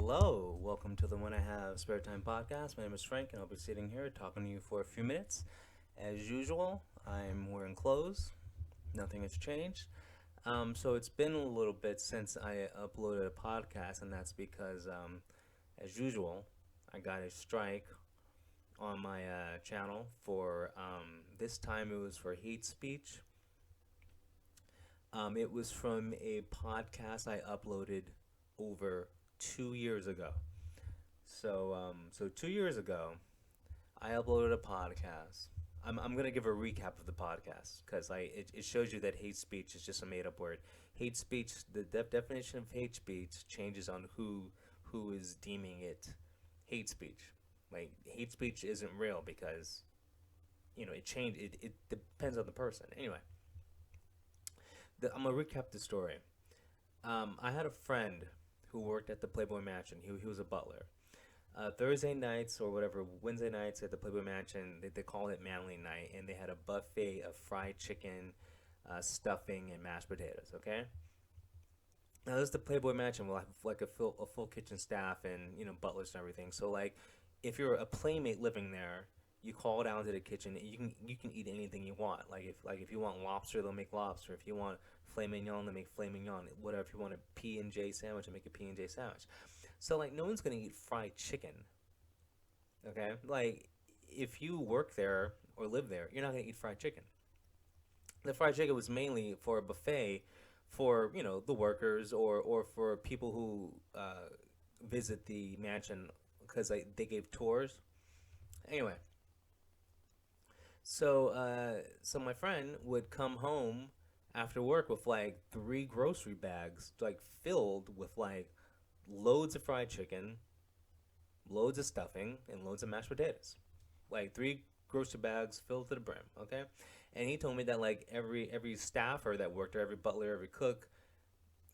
Hello, welcome to the When I Have Spare Time podcast. My name is Frank, and I'll be sitting here talking to you for a few minutes. As usual, I'm wearing clothes. Nothing has changed. So it's been a little bit since I uploaded a podcast, and that's because, as usual, I got a strike on my channel for this time it was for hate speech. It was from a podcast I uploaded over 2 years ago. So 2 years ago, I uploaded a podcast. I'm gonna give a recap of the podcast because it shows you that hate speech is just a made up word. Hate speech, the definition of hate speech changes on who is deeming it hate speech. Like hate speech isn't real because it depends on the person. Anyway, I'm gonna recap the story. I had a friend who worked at the Playboy Mansion. He was a butler. Thursday nights or whatever, Wednesday nights at the Playboy Mansion, they called it Manly Night, and they had a buffet of fried chicken, stuffing, and mashed potatoes. Okay. Now this is the Playboy Mansion. We'll have like a full kitchen staff and butlers and everything. So like, if you're a playmate living there, you call down to the kitchen. And you can eat anything you want. Like if you want lobster, they'll make lobster. If you want filet mignon, they'll make filet mignon. Whatever. If you want a P&J sandwich, they make a P&J sandwich. So like, no one's gonna eat fried chicken. Okay, like if you work there or live there, you're not gonna eat fried chicken. The fried chicken was mainly for a buffet for the workers or for people who visit the mansion because they gave tours. Anyway, so my friend would come home after work with like three grocery bags like filled with like loads of fried chicken, loads of stuffing, and loads of mashed potatoes. Like three grocery bags filled to the brim. Okay, and he told me that like every staffer that worked there, every butler, every cook,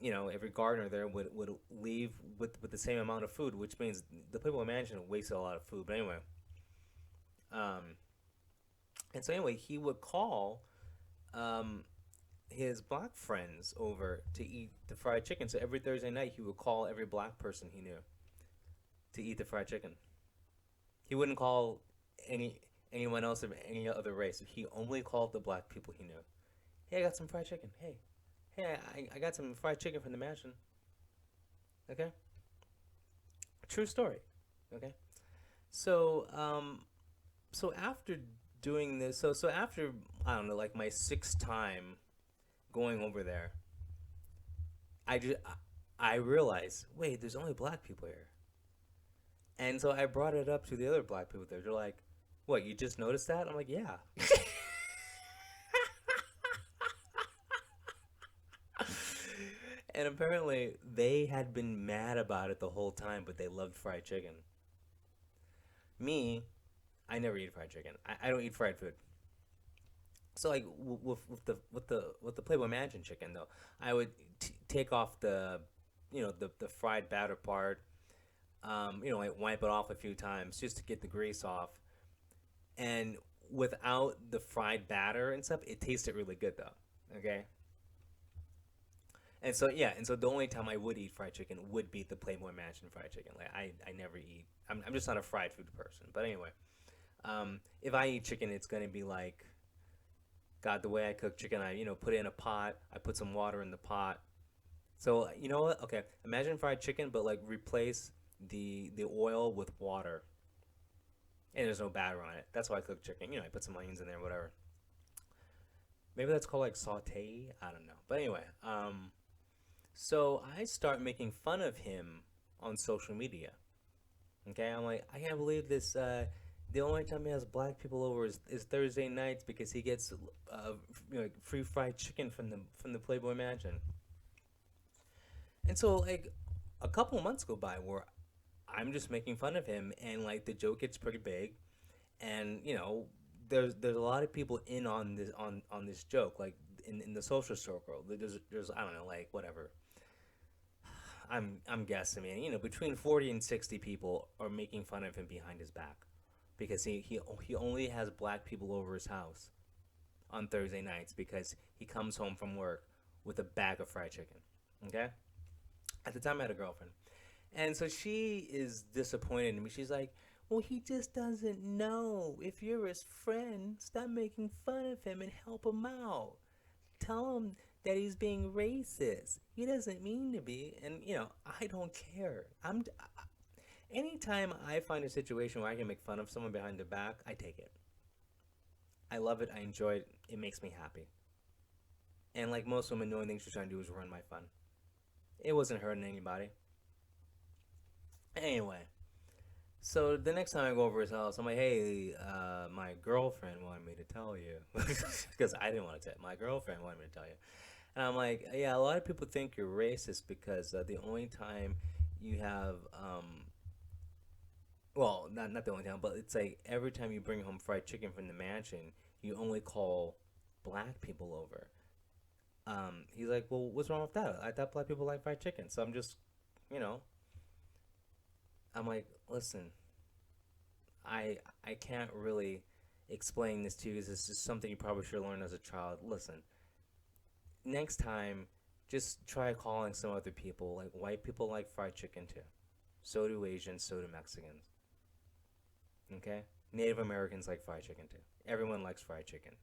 every gardener there would leave with the same amount of food, which means the people in management wasted a lot of food. But anyway, um, and so anyway, he would call um, his black friends over to eat the fried chicken. So every Thursday night, he would call every black person he knew to eat the fried chicken. He wouldn't call any anyone else of any other race. He only called the black people he knew. Hey, I got some fried chicken. Hey, I got some fried chicken from the mansion. Okay, true story. Okay, so so after doing this, so after I don't know, like my sixth time going over there, I just I realized, wait, there's only black people here. And so I brought it up to the other black people there. They're like, "What? You just noticed that?" I'm like, "Yeah." And apparently they had been mad about it the whole time, but they loved fried chicken. Me, I never eat fried chicken. I don't eat fried food. So like with the Playboy Mansion chicken though, I would take off the fried batter part. Like wipe it off a few times just to get the grease off. And without the fried batter and stuff, it tasted really good though. Okay. And so yeah, and so the only time I would eat fried chicken would be the Playboy Mansion fried chicken. Like I never eat. I'm just not a fried food person. But anyway, if I eat chicken, it's gonna be like God. The way I cook chicken, I put it in a pot. I put some water in the pot. So you know what? Okay, imagine fried chicken, but like replace the oil with water, and there's no batter on it. That's why I cook chicken. I put some onions in there, whatever. Maybe that's called like saute. I don't know. But anyway, so I start making fun of him on social media. Okay, I'm like, I can't believe this. The only time he has black people over is Thursday nights because he gets free fried chicken from the Playboy Mansion. And so like a couple months go by where I'm just making fun of him, and like the joke gets pretty big, and there's a lot of people in on this joke, like in the social circle. There's I don't know, like whatever. I'm guessing, man. Between 40 and 60 people are making fun of him behind his back because he only has black people over his house on Thursday nights because he comes home from work with a bag of fried chicken. Okay. At the time, I had a girlfriend, And so she is disappointed in me. She's like, well, he just doesn't know. If you're his friend, stop making fun of him and help him out. Tell him that he's being racist. He doesn't mean to be. And, I don't care. Anytime I find a situation where I can make fun of someone behind their back, I take it. I love it. I enjoy it. It makes me happy. And like most women, the only thing she's trying to do is run my fun. It wasn't hurting anybody. Anyway, so the next time I go over his house, I'm like, hey, my girlfriend wanted me to tell you. Because I didn't want to tell. My girlfriend wanted me to tell you. And I'm like, yeah, a lot of people think you're racist because the only time you have, well, not the only time, but it's like every time you bring home fried chicken from the mansion, you only call black people over. He's like, well, what's wrong with that? I thought black people like fried chicken. So I'm just, you know, I'm like, listen, I can't really explain this to you because this is something you probably should learn as a child. Listen, next time, just try calling some other people. Like white people like fried chicken too. So do Asians. So do Mexicans. Okay. Native Americans like fried chicken too. Everyone likes fried chicken.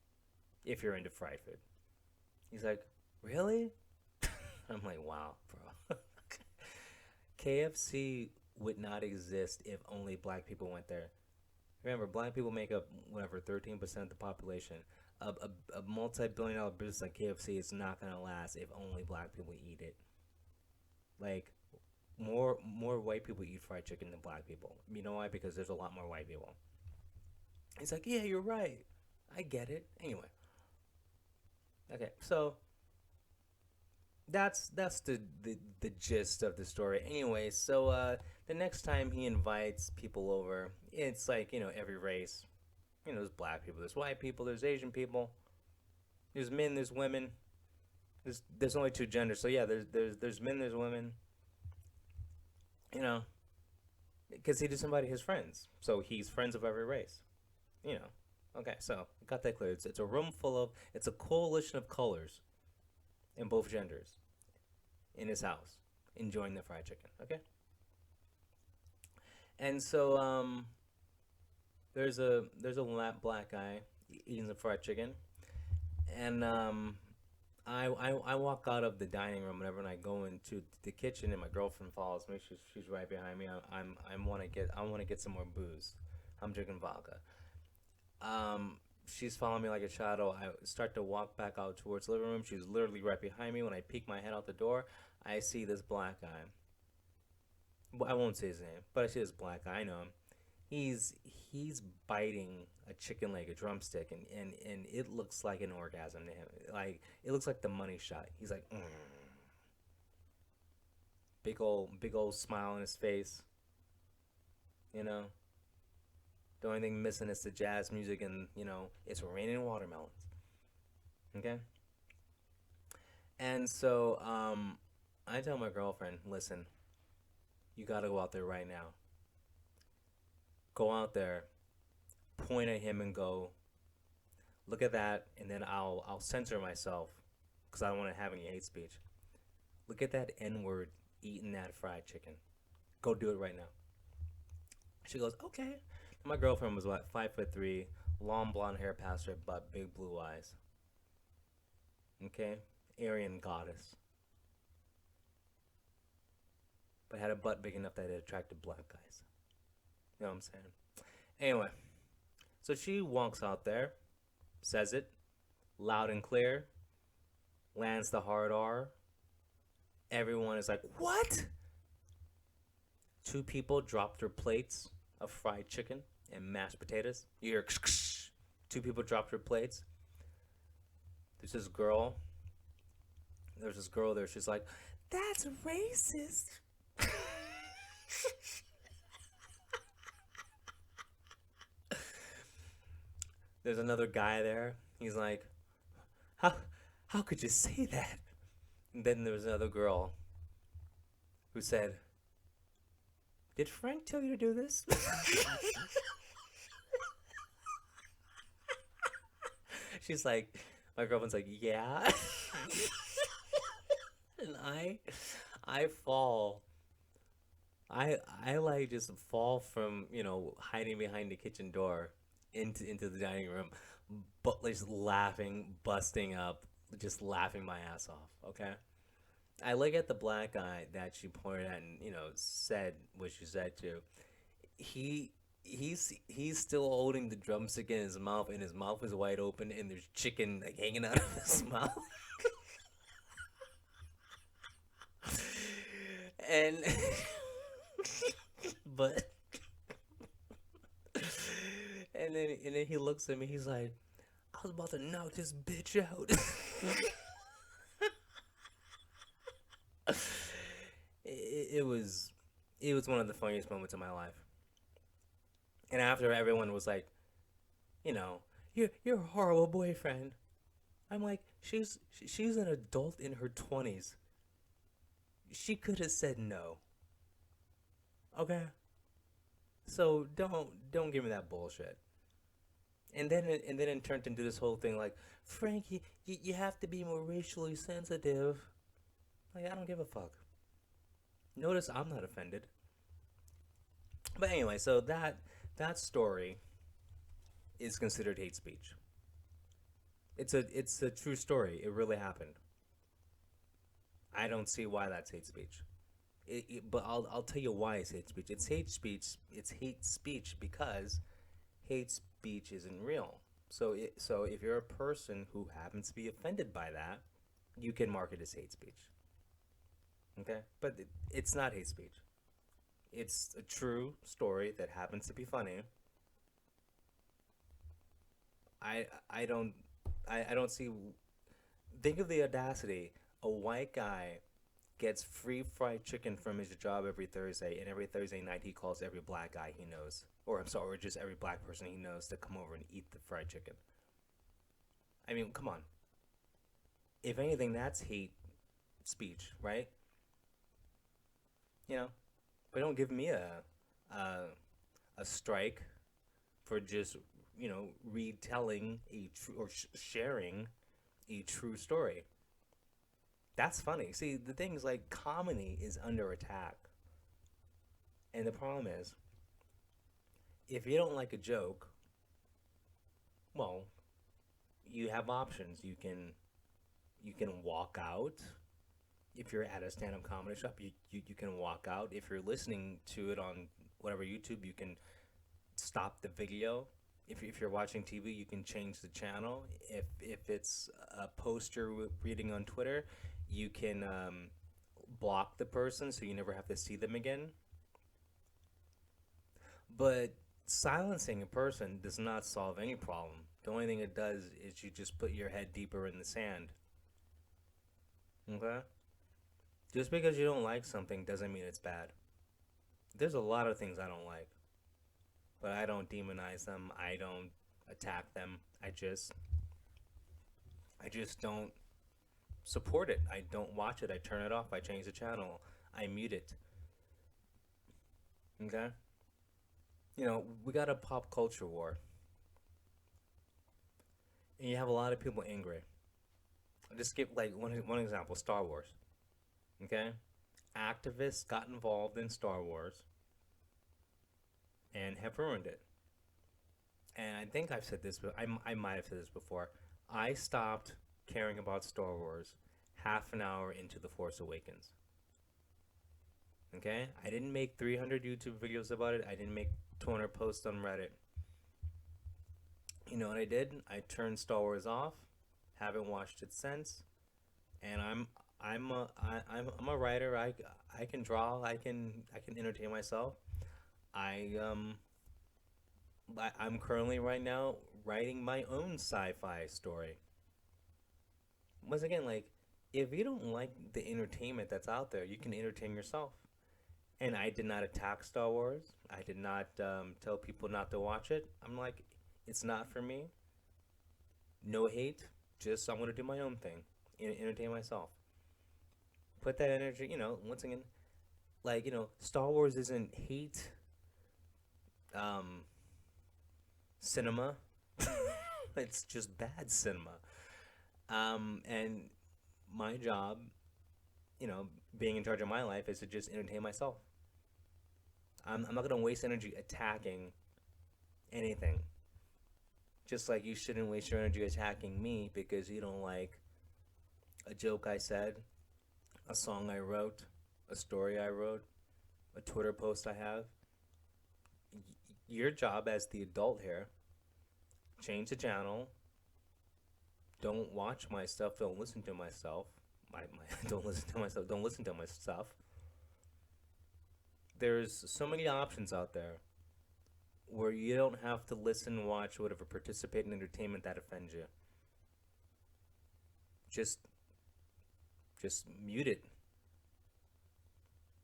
If you're into fried food. He's like, really? I'm like, wow, bro. KFC would not exist if only black people went there. Remember, black people make up whatever 13% of the population. A multi-billion-dollar business like KFC is not gonna last if only black people eat it. Like, more white people eat fried chicken than black people. You know why? Because there's a lot more white people. He's like, yeah, you're right. I get it. Anyway, okay, so that's the gist of the story. Anyway, so the next time he invites people over, it's like every race. There's black people, there's white people, there's Asian people, there's men, there's women. There's only two genders, so yeah, there's men, there's women. You know, because he does invite his friends, so he's friends of every race. You know. Okay, so got that clear. It's a room full of it's a coalition of colors in both genders in his house enjoying the fried chicken. Okay, and so there's a black guy eating the fried chicken, and I walk out of the dining room whenever I go into the kitchen, and my girlfriend follows me. She's right behind me. I want to get some more booze. I'm drinking vodka. She's following me like a shadow. I start to walk back out towards the living room. She's literally right behind me. When I peek my head out the door, I see this black guy. Well, I won't say his name, but I see this black guy. I know him. He's he's biting a chicken leg, a drumstick, and it looks like an orgasm to him. Like it looks like the money shot. He's like, big old smile on his face. You know, the only thing missing is the jazz music, and it's raining watermelons. Okay, and so I tell my girlfriend, listen, you gotta go out there right now. Go out there, point at him, and go, look at that, and then I'll censor myself because I don't want to have any hate speech. Look at that N word eating that fried chicken. Go do it right now. She goes, okay. My girlfriend was what, 5'3", long blonde hair past her butt, big blue eyes. Okay, Aryan goddess, but had a butt big enough that it attracted black guys. You know what I'm saying? Anyway, so she walks out there, says it loud and clear, lands the hard R. Everyone is like, what? Two people dropped their plates of fried chicken and mashed potatoes. You hear two people dropped their plates. There's this girl. There's this girl there. She's like, that's racist. There's another guy there. He's like, how how could you say that? And then there was another girl who said, did Frank tell you to do this? She's like, my girlfriend's like, yeah. And I fall. I like just fall from, hiding behind the kitchen door into the dining room, but just laughing, busting up, just laughing my ass off. Okay. I look at the black guy that she pointed at and said what she said to. He he's still holding the drumstick in his mouth, and his mouth is wide open, and there's chicken like hanging out of his mouth. And but and then he looks at me. He's like, "I was about to knock this bitch out." It was one of the funniest moments of my life. And after everyone was like, you know, you're a horrible boyfriend. I'm like, she's an adult in her 20s. She could have said no. Okay? So don't give me that bullshit. And then it turned into this whole thing like, Frankie, you have to be more racially sensitive. Like, I don't give a fuck. Notice I'm not offended. But anyway, so that story is considered hate speech. It's a true story. It really happened. I don't see why that's hate speech. But I'll tell you why it's hate speech. It's hate speech. It's hate speech because hate speech isn't real. So if you're a person who happens to be offended by that, you can mark it as hate speech. Okay, but it's not hate speech. It's a true story that happens to be funny. I don't I don't see. Think of the audacity. A white guy gets free fried chicken from his job every Thursday, and every Thursday night he calls every black guy he knows, or I'm sorry, or just every black person he knows to come over and eat the fried chicken. I mean, come on. If anything, that's hate speech, right? You know, but don't give me a, a strike for just retelling a true or sharing a true story. That's funny. See, the thing is, like, comedy is under attack, and the problem is, if you don't like a joke, well, you have options. You can walk out. If you're at a stand-up comedy shop, you can walk out. If you're listening to it on whatever YouTube, you can stop the video. If you're watching TV, you can change the channel. If it's a poster reading on Twitter, you can block the person so you never have to see them again. But silencing a person does not solve any problem. The only thing it does is you just put your head deeper in the sand. Okay? Just because you don't like something doesn't mean it's bad. There's a lot of things I don't like, but I don't demonize them. I don't attack them. I just don't support it. I don't watch it. I turn it off. I change the channel. I mute it. Okay? We got a pop culture war, and you have a lot of people angry. I'll just give like one example: Star Wars. Okay, activists got involved in Star Wars and have ruined it. And I think I've said this, but I might have said this before. I stopped caring about Star Wars half an hour into The Force Awakens. Okay, I didn't make 300 YouTube videos about it. I didn't make 200 posts on Reddit. You know what I did? I turned Star Wars off. Haven't watched it since. And I'm a writer. I can draw. I can entertain myself. I I'm currently right now writing my own sci-fi story. Once again, like, if you don't like the entertainment that's out there, you can entertain yourself. And I did not attack Star Wars. I did not tell people not to watch it. I'm like, it's not for me. No hate. Just I'm gonna do my own thing, entertain myself. Put that energy. Once again, like, Star Wars isn't hate um, cinema. It's just bad cinema. And my job, being in charge of my life, is to just entertain myself. I'm not gonna waste energy attacking anything. Just like you shouldn't waste your energy attacking me because you don't like a joke I said, a song I wrote, a story I wrote, a Twitter post I have. Your job as the adult here, change the channel. Don't watch my stuff. Don't listen to myself. Don't listen to myself. Don't listen to my stuff. There's so many options out there where you don't have to listen, watch, whatever, participate in entertainment that offends you. Just just mute it.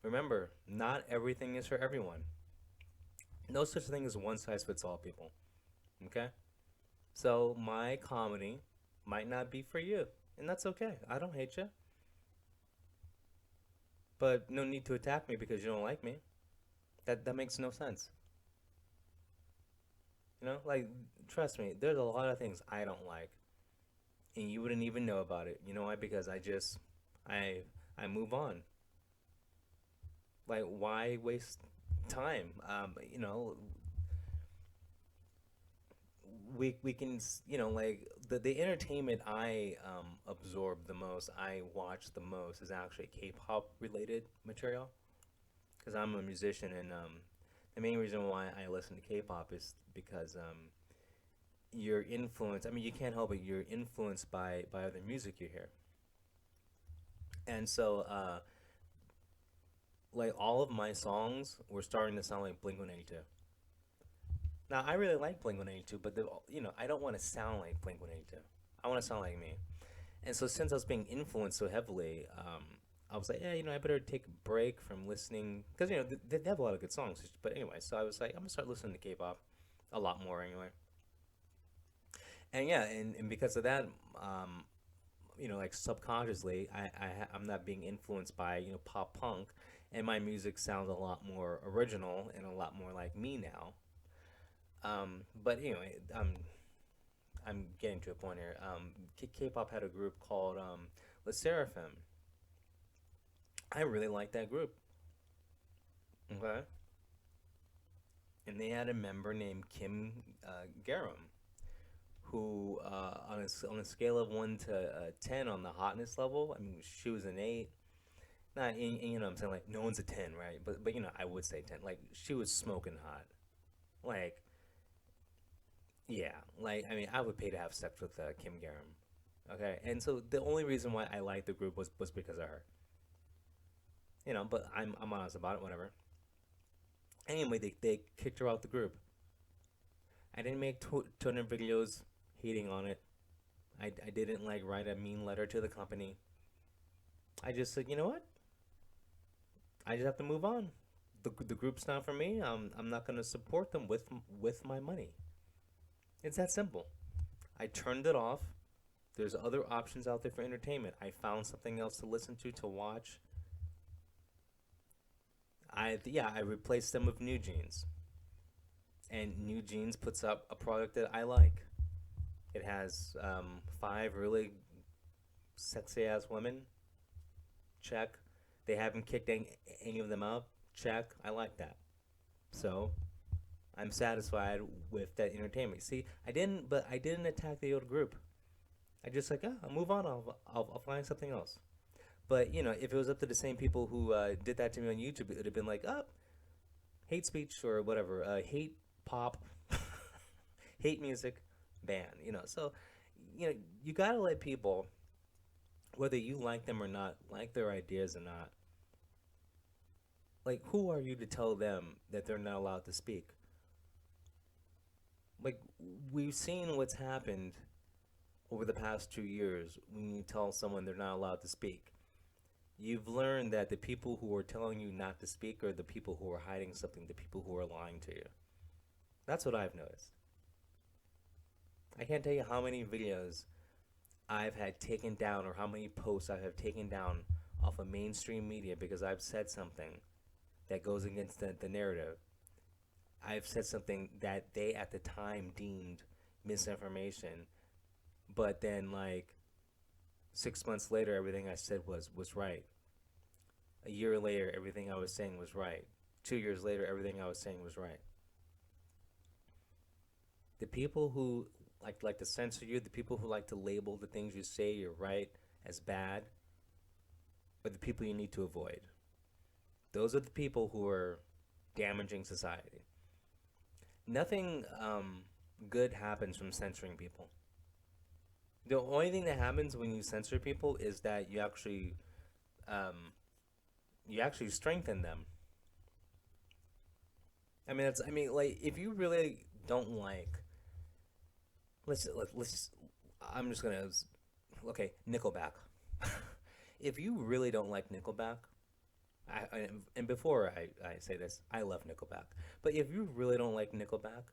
Remember, not everything is for everyone. No such thing as one size fits all, people. Okay? So my comedy might not be for you, and that's okay. I don't hate you, but no need to attack me because you don't like me. That makes no sense. Like trust me, there's a lot of things I don't like, and you wouldn't even know about it. You know why? Because I I move on. Like why waste time? We can like the entertainment I absorb the most, I watch the most is actually K-pop related material because I'm a musician, and the main reason why I listen to K-pop is because you're influenced. I mean, you can't help it. You're influenced by other music you hear, and so like all of my songs were starting to sound like Blink 182. Now I really like Blink 182, but I don't want to sound like Blink 182. I want to sound like me. And so since I was being influenced so heavily, I was like, yeah, I better take a break from listening because they have a lot of good songs. But anyway, so I was like, I'm gonna start listening to K-pop a lot more anyway. And yeah, and because of that, um, like subconsciously, I'm not being influenced by pop punk, and my music sounds a lot more original and a lot more like me now. But anyway, I'm getting to a point here. K-pop had a group called Le Seraphim. I really like that group. Okay, and they had a member named Kim Garum, who on a scale of 1 to 10 on the hotness level, I mean, she was an 8. Not, and I'm saying like no one's a 10, right? But I would say 10. Like she was smoking hot. Like yeah, like I mean, I would pay to have sex with Kim Garum. Okay, and so the only reason why I liked the group was because of her. But I'm honest about it. Whatever. Anyway, they kicked her out the group. I didn't make ton of videos hating on it. I didn't like write a mean letter to the company. I just said, you know what? I just have to move on. The group's not for me. I'm not gonna support them with my money. It's that simple. I turned it off. There's other options out there for entertainment. I found something else to listen to watch. I replaced them with New Jeans, and New Jeans puts up a product that I like. It has 5 really sexy ass women. Check. They haven't kicked any of them out. Check. I like that. So I'm satisfied with that entertainment. See, I didn't attack the old group. I just like, I'll move on. I'll find something else. But if it was up to the same people who did that to me on YouTube, it would have been like, hate speech or whatever, hate pop, hate music, ban. So you gotta let people, whether you like them or not, like their ideas or not. Like, who are you to tell them that they're not allowed to speak? Like, we've seen what's happened over the past 2 years when you tell someone they're not allowed to speak. You've learned that the people who are telling you not to speak are the people who are hiding something, the people who are lying to you. That's what I've noticed. I can't tell you how many videos I've had taken down or how many posts I have taken down off of mainstream media because I've said something that goes against the narrative. I've said something that they at the time deemed misinformation, but then like 6 months later, everything I said was right. A year later, everything I was saying was right. 2 years later, everything I was saying was right. The people who like to censor you, the people who like to label the things you say you're right as bad, are the people you need to avoid. Those are the people who are damaging society. Nothing good happens from censoring people. The only thing that happens when you censor people is that um, you actually strengthen them. I mean, that's. I mean, like if you really don't like, let's. I'm just gonna. Okay, Nickelback. If you really don't like Nickelback, and before I say this, I love Nickelback. But if you really don't like Nickelback,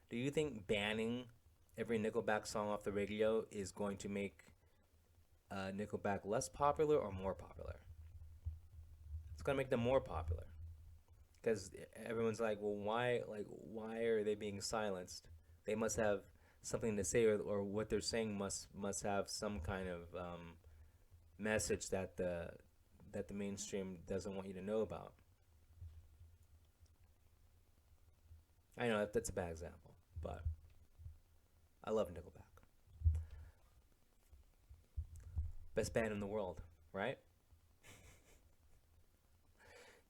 do you think banning every Nickelback song off the radio is going to make Nickelback less popular or more popular? It's going to make them more popular because everyone's like, well, why are they being silenced? They must have something to say, or what they're saying must have some kind of message that the mainstream doesn't want you to know about. I know that's a bad example, but I love Nickelback. Best band in the world, right?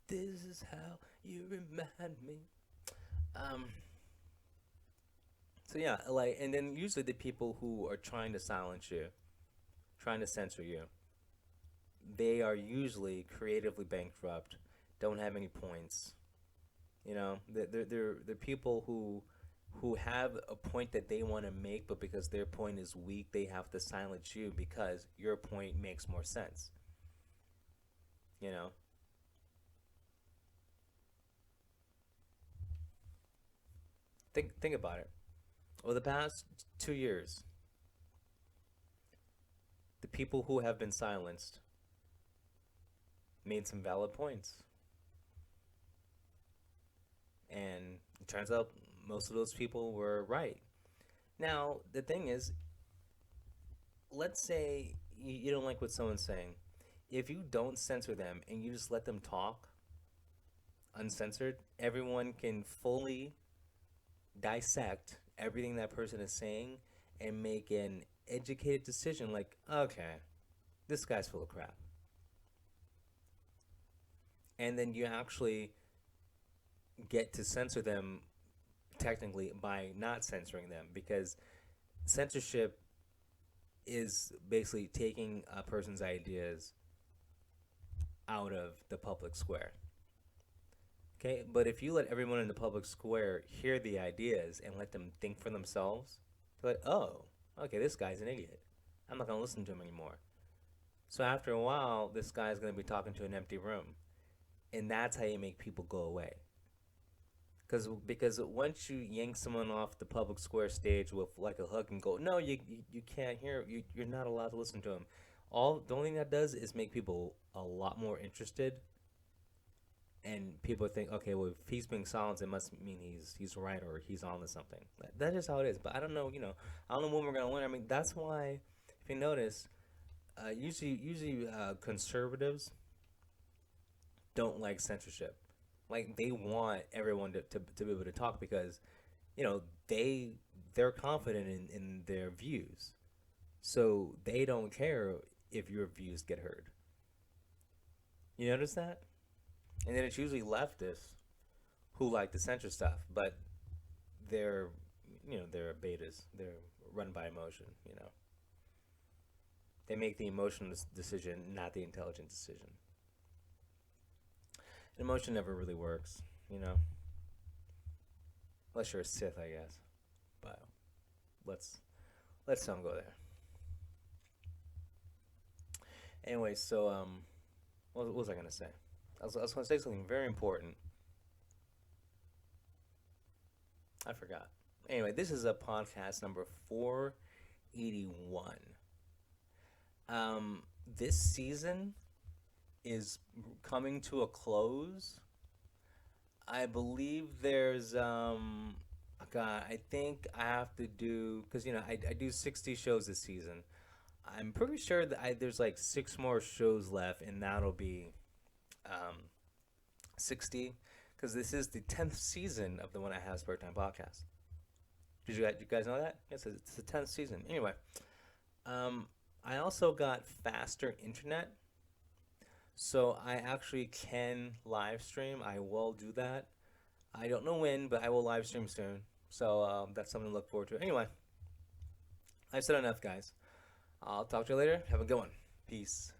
This is how you remind me. Um, so yeah, like, and then usually the people who are trying to silence you, trying to censor you, they are usually creatively bankrupt, don't have any points. You know, they're people who have a point that they want to make, but because their point is weak, they have to silence you because your point makes more sense. You know, think about it. Over the past 2 years, the people who have been silenced made some valid points, and it turns out most of those people were right. Now, the thing is, let's say you don't like what someone's saying. If you don't censor them and you just let them talk uncensored, everyone can fully dissect everything that person is saying and make an educated decision like, okay, this guy's full of crap. And then you actually get to censor them technically by not censoring them because censorship is basically taking a person's ideas out of the public square. Okay, but if you let everyone in the public square hear the ideas and let them think for themselves, they're like, oh, okay, this guy's an idiot. I'm not going to listen to him anymore. So after a while, this guy's going to be talking to an empty room. And that's how you make people go away. Because once you yank someone off the public square stage with like a hug and go, no, you can't hear, you're not allowed to listen to him. The only thing that does is make people a lot more interested, and people think, okay, well, if he's being silenced, it must mean he's right or he's on to something. That's just how it is. But I don't know, I don't know when we're gonna learn. I mean, that's why, if you notice, usually conservatives don't like censorship. Like they want everyone to be able to talk because, you know, they're confident in their views, so they don't care if your views get heard. You notice that? And then it's usually leftists who like to censor stuff, but they're they're betas. They're run by emotion. They make the emotional decision, not the intelligent decision. And emotion never really works. You know, unless you're a Sith, I guess. But let's let's don't go there. Anyway, so what was I gonna say? I was gonna say something very important. I forgot. Anyway, this is a podcast number 481. This season is coming to a close. I believe there's God, I think I have to do because I do 60 shows this season. I'm pretty sure that there's like six more shows left, and that'll be um 60 because this is the 10th season of the One I Have Spare Time podcast. You guys know that? Yes, it's the 10th season. Anyway, um, I also got faster internet, so I actually can live stream. I will do that. I don't know when, but I will live stream soon. So that's something to look forward to. Anyway, I've said enough, guys. I'll talk to you later. Have a good one. Peace.